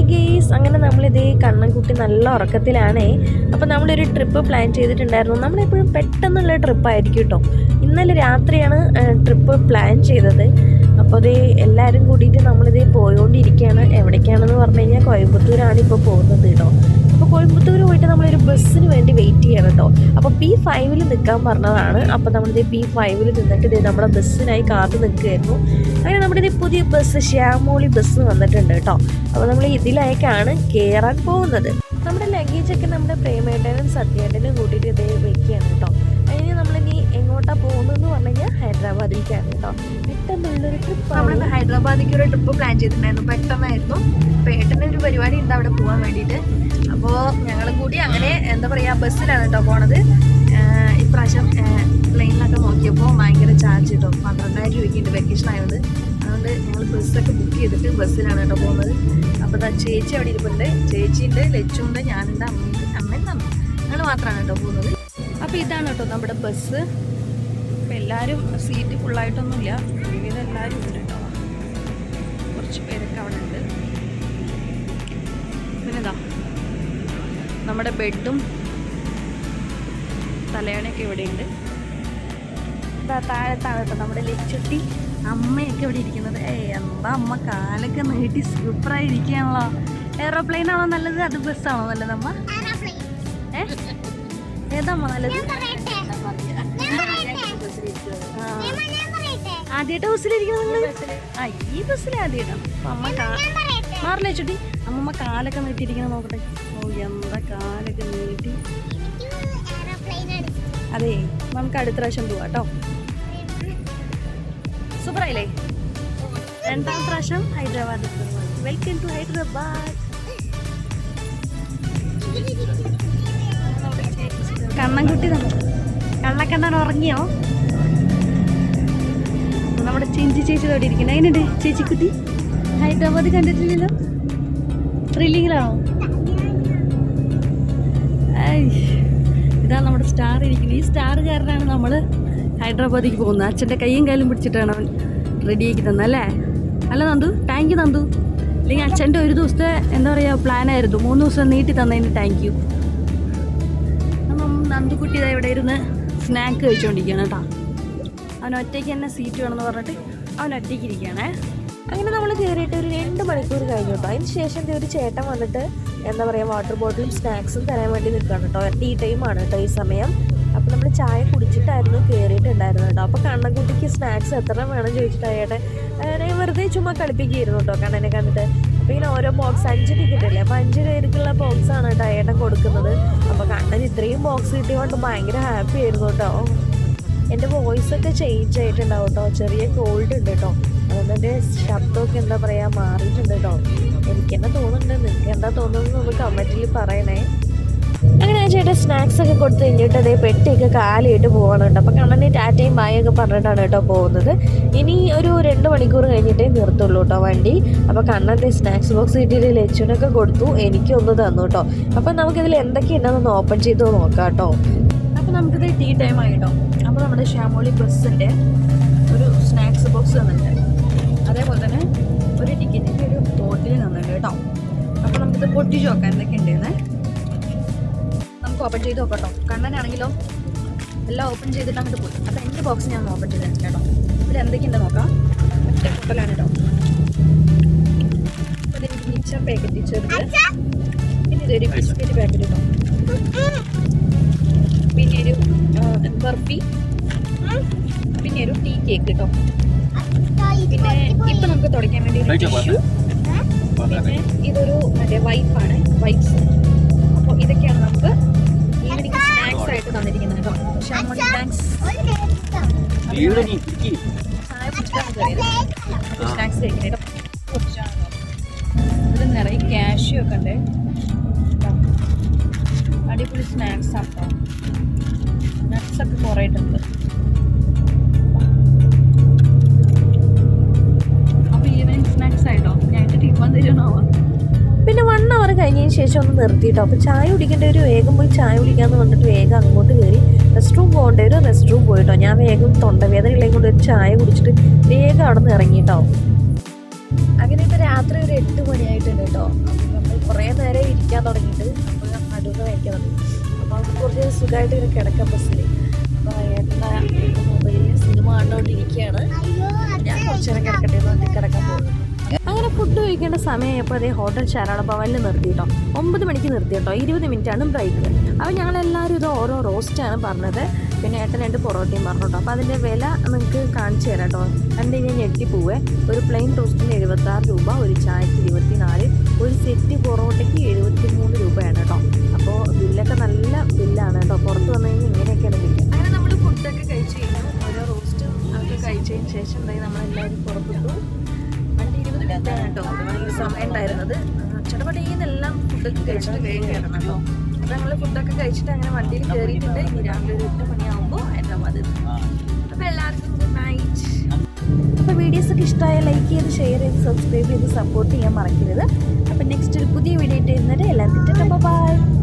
Hi guys, അങ്ങനെ നമ്മളിതേ കണ്ണൻകുട്ടി നല്ല ഉറക്കത്തിലാണേ. അപ്പോൾ നമ്മളൊരു ട്രിപ്പ് പ്ലാൻ ചെയ്തിട്ടുണ്ടായിരുന്നു. നമ്മളെപ്പോഴും പെട്ടെന്നുള്ള ട്രിപ്പായിരിക്കും കേട്ടോ. ഇന്നലെ രാത്രിയാണ് ട്രിപ്പ് പ്ലാൻ ചെയ്തത്. അപ്പോൾ അതേ എല്ലാവരും കൂടിയിട്ട് നമ്മളിതേ പോയോണ്ടിരിക്കുകയാണ്. എവിടേക്കാണെന്ന് പറഞ്ഞു കഴിഞ്ഞാൽ കോയമ്പത്തൂരാണ് ഇപ്പോൾ പോകുന്നത് കേട്ടോ. അപ്പോൾ കോയമ്പത്തൂർ പോയിട്ട് നമ്മളൊരു ബസ്സിന് വേണ്ടി വെയിറ്റ് ചെയ്യണം കേട്ടോ. അപ്പോൾ P5 നിൽക്കാൻ പറഞ്ഞതാണ്. അപ്പോൾ നമ്മളിതേ P5 നിന്നിട്ട് ഇതേ നമ്മുടെ ബസ്സിനായി കാത്തു നിൽക്കുകയായിരുന്നു. അങ്ങനെ നമ്മുടെ ഇതേ പുതിയ ബസ് ശ്യാമോളി ബസ് വന്നിട്ടുണ്ട് കേട്ടോ. അപ്പോൾ നമ്മൾ ഇതിലേക്കാണ് കയറാൻ പോകുന്നത്. നമ്മുടെ ലഗേജൊക്കെ നമ്മുടെ പ്രേമേട്ടനും സത്യേട്ടനും കൂട്ടിയിട്ട് ഇതേ വെക്കുകയാണ് കേട്ടോ. അതിന് നമ്മളിനി എങ്ങോട്ടാണ് പോകുന്നതെന്ന് പറഞ്ഞു കഴിഞ്ഞാൽ ഹൈദരാബാദിലേക്കാണ് കേട്ടോ. പെട്ടെന്നുള്ളൊരു ട്രിപ്പ്. നമ്മളിന്ന് ഹൈദരാബാദിലേക്ക് ഒരു ട്രിപ്പ് പ്ലാൻ ചെയ്തിട്ടുണ്ടായിരുന്നു. പെട്ടെന്നായിരുന്നു. അപ്പോൾ ഏട്ടൻ്റെ ഒരു പരിപാടി ഉണ്ട് അവിടെ പോകാൻ വേണ്ടിയിട്ട്. അപ്പോൾ ഞങ്ങളും കൂടി അങ്ങനെ എന്താ പറയുക ബസ്സിലാണ് കേട്ടോ പോണത്. ഇപ്രാവശ്യം പ്ലെയിനിലൊക്കെ നോക്കിയപ്പോൾ ഭയങ്കര ചാർജ് കിട്ടോ. 12,000 രൂപയ്ക്കുണ്ട് വെക്കേഷൻ ആയത്. അതുകൊണ്ട് ഞങ്ങൾ ബസ്സൊക്കെ ബുക്ക് ചെയ്തിട്ട് ബസ്സിലാണ് കേട്ടോ പോകുന്നത്. അപ്പോൾ ചേച്ചി അവിടെ ഇരിപ്പുണ്ട്, ചേച്ചിയുണ്ട്, ലച്ചുണ്ട്, ഞാനുണ്ട്, അമ്മയും തന്നു. ഞങ്ങൾ മാത്രമാണ് കേട്ടോ പോകുന്നത്. അപ്പോൾ ഇതാണ് കേട്ടോ നമ്മുടെ ബസ്. അപ്പോൾ എല്ലാവരും സീറ്റ് ഫുള്ളായിട്ടൊന്നുമില്ല, ഒരുവിധം എല്ലാവരും ഉണ്ട് കേട്ടോ. കുറച്ച് പേരൊക്കെ അവിടെ ഉണ്ട്. പിന്നെന്താ നമ്മുടെ ബെഡും തലയണയൊക്കെ ഇവിടെ ഉണ്ട്. താഴത്താണ് കേട്ടോ നമ്മുടെ ലച്ചുട്ടി അമ്മയൊക്കെ ഇവിടെ ഇരിക്കുന്നത്. എന്താ അമ്മ കാലൊക്കെ നീട്ടി സൂപ്പറായിരിക്കുകയാണല്ലോ. എയറോപ്ലെയിൻ ആണോ നല്ലത്, അത് ബസ്സാണോ നല്ലത് അമ്മ? ഏതമ്മ നല്ലത്? ആദ്യമായിട്ട് ബസ്സിലിരിക്കുന്നത് നിങ്ങൾ? ഈ ബസ്സിൽ ആദ്യമായിട്ടാണ്. അപ്പം അമ്മ മാറില്ലേ ചുട്ടി? അമ്മമ്മ കാലൊക്കെ നീട്ടിയിരിക്കണം നോക്കട്ടെ. എന്താ കാലൊക്കെ നീട്ടി. അതെ, നമുക്ക് അടുത്ത പ്രാവശ്യം പോവാം കേട്ടോ. സൂപ്പറായില്ലേ? രണ്ടാം പ്രാവശ്യം ഹൈദരാബാദിൽ. Welcome to Hyderabad. കണ്ണൻകുട്ടി കണ്ണക്കണ്ണൻ ഉറങ്ങിയോ? നമ്മുടെ ചിഞ്ചി ചേച്ചി തോടി ഇരിക്കുന്നത്. അതിനുണ്ട് ചേച്ചിക്കുട്ടി. ഹൈദരാബാദ് കണ്ടിട്ടില്ലല്ലോ. ത്രില്ലിങ്ങിലാണോ? ഇതാണ് നമ്മുടെ സ്റ്റാർ ഇരിക്കുന്നത്. ഈ സ്റ്റാർ കാരനാണ് നമ്മൾ ഹൈദരാബാദിലേക്ക് പോകുന്നത്. അച്ഛൻ്റെ കൈയും കാലും പിടിച്ചിട്ടാണ് അവൻ റെഡിയാക്കി തന്നല്ലേ? അല്ല നന്ദു? Thank you Nandu. അല്ലെങ്കിൽ അച്ഛൻ്റെ ഒരു ദിവസത്തെ എന്താ പറയുക പ്ലാനായിരുന്നു. 3 ദിവസം നീട്ടി തന്നതിന് താങ്ക് യു. അപ്പം നന്ദുക്കുട്ടി ഇതാ ഇവിടെ ഇരുന്ന് സ്നാക്ക് കഴിച്ചുകൊണ്ടിരിക്കുകയാണ് കേട്ടോ. അവൻ ഒറ്റയ്ക്ക് തന്നെ സീറ്റ് വേണമെന്ന് പറഞ്ഞിട്ട് അവൻ ഒറ്റയ്ക്ക് ഇരിക്കുകയാണേ. അങ്ങനെ നമ്മൾ കയറിയിട്ട് ഒരു 2 മണിക്കൂർ കഴിഞ്ഞു കേട്ടോ. അതിന് ശേഷം ഒരു ചേട്ടൻ വന്നിട്ട് എന്താ പറയുക വാട്ടർ ബോട്ടിലും സ്നാക്സും തരാൻ വേണ്ടി നിൽക്കുകയാണ് കേട്ടോ. ടീ ടൈമാണ് കേട്ടോ ഈ സമയം. അപ്പോൾ നമ്മൾ ചായ കുടിച്ചിട്ടായിരുന്നു കയറിയിട്ടുണ്ടായിരുന്നു കേട്ടോ. അപ്പോൾ കണ്ണൻകുട്ടിക്ക് സ്നാക്സ് എത്ര വേണം ചോദിച്ചിട്ടായിട്ട് വെറുതെ ചുമ്മാ കളിപ്പിക്കുകയായിരുന്നു കേട്ടോ കണ്ണനെ കണ്ടിട്ട്. അപ്പോൾ ഇങ്ങനെ ഓരോ ബോക്സ് 5 ടിക്കറ്റ് അല്ലേ, അപ്പോൾ 5 പേർക്കുള്ള ബോക്സാണ് കേട്ടോ ഏട്ടൻ കൊടുക്കുന്നത്. അപ്പോൾ കണ്ണൻ ഇത്രയും ബോക്സ് കിട്ടിയതുകൊണ്ട് ഭയങ്കര ഹാപ്പി ആയിരുന്നു കേട്ടോ. എൻ്റെ വോയിസൊക്കെ ചേഞ്ച് ആയിട്ടുണ്ടാവും കേട്ടോ. ചെറിയ കോൾഡ് ഉണ്ട് കേട്ടോ. അതുകൊണ്ട് എൻ്റെ ശബ്ദമൊക്കെ എന്താ പറയുക മാറിയിട്ടുണ്ട് കേട്ടോ. എനിക്ക് തന്നെ തോന്നുന്നുണ്ട്, നിങ്ങൾക്ക് എന്താ തോന്നുന്നത് ഒന്ന് കമൻറ്റിൽ പറയണേ. അങ്ങനെ ആ ചേട്ടൻ സ്നാക്സ് ഒക്കെ കൊടുത്ത് കഴിഞ്ഞിട്ട് അതേ പെട്ടിയൊക്കെ കാലിയിട്ട് പോകണം കേട്ടോ. അപ്പോൾ കണ്ണനെ ടാറ്റയും ബായൊക്കെ പറഞ്ഞിട്ടാണ് കേട്ടോ പോകുന്നത്. ഇനി ഒരു 2 മണിക്കൂർ കഴിഞ്ഞിട്ടേ നിർത്തുള്ളൂ കേട്ടോ വണ്ടി. അപ്പോൾ കണ്ണൻ്റെ സ്നാക്സ് ബോക്സ് കിട്ടിയിട്ട് ലച്ചുനൊക്കെ കൊടുത്തു, എനിക്കൊന്ന് തന്നു കേട്ടോ. അപ്പോൾ നമുക്കിതിൽ എന്തൊക്കെയുണ്ടെന്നൊന്ന് ഓപ്പൺ ചെയ്ത് നോക്കാം കേട്ടോ. അപ്പോൾ നമുക്കിത് ടീ ടൈം ആയിട്ടോ. അപ്പോൾ നമ്മുടെ ശ്യാമോളി ബസ്സിൻ്റെ ഒരു സ്നാക്സ് ബോക്സ് തന്നിട്ടുണ്ട്. അതേപോലെ തന്നെ ഒരു ടിക്കറ്റിൻ്റെ ഒരു ബോട്ടിൽ തന്നിട്ടുണ്ട് കേട്ടോ. അപ്പോൾ നമുക്കിത് പൊട്ടിച്ച് നോക്കാം എന്തൊക്കെ ഉണ്ടെന്ന്. നമുക്ക് ഓപ്പൺ ചെയ്ത് നോക്കാം കേട്ടോ. കണ്ണനാണെങ്കിലോ എല്ലാം ഓപ്പൺ ചെയ്തിട്ട് അങ്ങോട്ട് പോയി. അപ്പോൾ എൻ്റെ ബോക്സ് ഞാൻ ഓപ്പൺ ചെയ്തിട്ടുണ്ട് കേട്ടോ. ഇതിൽ എന്തൊക്കെയുണ്ടെന്ന് നോക്കാം. ഒറ്റ പൊട്ടലാണ് കേട്ടോ. അപ്പോൾ എനിക്ക് മിച്ചർ പാക്കറ്റ് ചെറുത്, പിന്നെ ഇതൊരു ബിസ്ക്കറ്റ് പാക്കറ്റ് കേട്ടോ, പിന്നെ ഒരു ബർഫി, പിന്നെ ഒരു ടീ കേക്ക് കേട്ടോ, പിന്നെ ഇപ്പം നമുക്ക് തുടയ്ക്കാൻ വേണ്ടി ഒരു ടിഷ്യൂ, പിന്നെ ഇതൊരു മറ്റേ വൈപ്പാണ്, വൈപ്സ്. അപ്പോൾ ഇതൊക്കെയാണ് നമുക്ക് ഈവനിങ് സ്നാക്സ് ആയിട്ട് തന്നിരിക്കുന്നത് കേട്ടോ. ശ്യാമോളി സ്നാക്സ് സ്നാക്സ് കഴിക്കുന്നത് കേട്ടോ. ഇത് നിറയെ ക്യാഷ്യൂ ഒക്കെ ഉണ്ട്. അടിപൊളി സ്നാക്സ് ആണ് കേട്ടോ. നട്ട്സൊക്കെ കുറേ ഇട്ടുണ്ട്. അപ്പോൾ ഈവനിങ് സ്നാക്സ് ആയിട്ടോ. ഞങ്ങൾക്ക് ടിഫൻ തരുന്നോ? പിന്നെ 1 അവർ കഴിഞ്ഞതിന് ശേഷം ഒന്ന് നിർത്തിയിട്ടോ. അപ്പോൾ ചായ കുടിക്കേണ്ട ഒരു വേഗം പോയി ചായ കുടിക്കാമെന്ന് പറഞ്ഞിട്ട് വേഗം അങ്ങോട്ട് കയറി റെസ്റ്റ് റൂം പോകേണ്ട ഒരു റെസ്റ്റ് റൂം പോയിട്ടോ. ഞാൻ വേഗം തൊണ്ടവേദനയിലേക്ക് കൊണ്ട് ഒരു ചായ കുടിച്ചിട്ട് വേഗം അവിടെ നിന്ന് ഇറങ്ങിയിട്ടോ. അങ്ങനെ ഇപ്പോൾ രാത്രി ഒരു 8 മണിയായിട്ടുണ്ട് കേട്ടോ. സുഖമായിട്ട് ഇങ്ങനെ കിടക്കാം ബസ്സിൽ. അപ്പോൾ ഏട്ടൻ്റെ മൊബൈലിൽ സിനിമ കണ്ടുകൊണ്ടിരിക്കുകയാണ്. ഞാൻ കുറച്ച് നേരം കിടക്കട്ടെ എന്ന് പറഞ്ഞ് കിടക്കാൻ പോകുന്നു. അങ്ങനെ ഫുഡ് കഴിക്കേണ്ട സമയമായപ്പോൾ അതേ ഹോട്ടൽ ശാരള ഭവനിൽ നിർത്തി കേട്ടോ. 9 മണിക്ക് നിർത്തി കേട്ടോ. 20 മിനിറ്റാണ് ബ്രേക്ക്. അപ്പോൾ ഞങ്ങളെല്ലാവരും ഇത് ഓരോ റോസ്റ്റാണ് പറഞ്ഞത്. പിന്നെ ഏട്ടൻ 2 പൊറോട്ടയും പറഞ്ഞു കേട്ടോ. അപ്പോൾ അതിൻ്റെ വില നിങ്ങൾക്ക് കാണിച്ചു തരാം കേട്ടോ. കണ്ട് കഴിഞ്ഞാൽ ഞെട്ടിപ്പോവേ. ഒരു പ്ലെയിൻ റോസ്റ്റിന് 76 രൂപ, ഒരു ചായക്ക് 24, ഒരു സെറ്റ് പൊറോട്ടയ്ക്ക് 73 രൂപയാണ് കേട്ടോ. അപ്പോൾ ബില്ലൊക്കെ നല്ല ബില്ലാണ് കേട്ടോ. പുറത്ത് വന്നു കഴിഞ്ഞാൽ ഇങ്ങനെയൊക്കെയാണ് ബില്ല്. അങ്ങനെ നമ്മൾ ഫുഡൊക്കെ കഴിച്ച് കഴിഞ്ഞു. ഓരോ റോസ്റ്റും അതൊക്കെ കഴിച്ചതിന് ശേഷം നമ്മളെല്ലാവരും പുറപ്പെട്ടു. വണ്ടി 20 മിനിറ്റാണ് കേട്ടോ സമയം ഉണ്ടായിരുന്നത്. ചടപടീന്നെല്ലാം ഫുഡൊക്കെ കഴിച്ചിട്ട് വേഗം കയറണം കേട്ടോ. അപ്പോൾ ഞങ്ങൾ ഫുഡൊക്കെ കഴിച്ചിട്ട് അങ്ങനെ വണ്ടിയിൽ കയറിയിട്ടുണ്ട്. ഇനി രാവിലെ ഒരു 8 മണിയാകുമ്പോൾ ഹൈദരാബാദ്. അപ്പോൾ എല്ലാവർക്കും ഗുഡ് നൈറ്റ്. അപ്പോൾ വീഡിയോസൊക്കെ ഇഷ്ടമായ ലൈക്ക് ചെയ്ത് ഷെയർ ചെയ്ത് സബ്സ്ക്രൈബ് ചെയ്ത് സപ്പോർട്ട് ചെയ്യാൻ മറക്കരുത്. അപ്പോൾ നെക്സ്റ്റ് ഒരു പുതിയ വീഡിയോ ഇട്ട് വരുന്നത് എല്ലാവർക്കും ബൈ.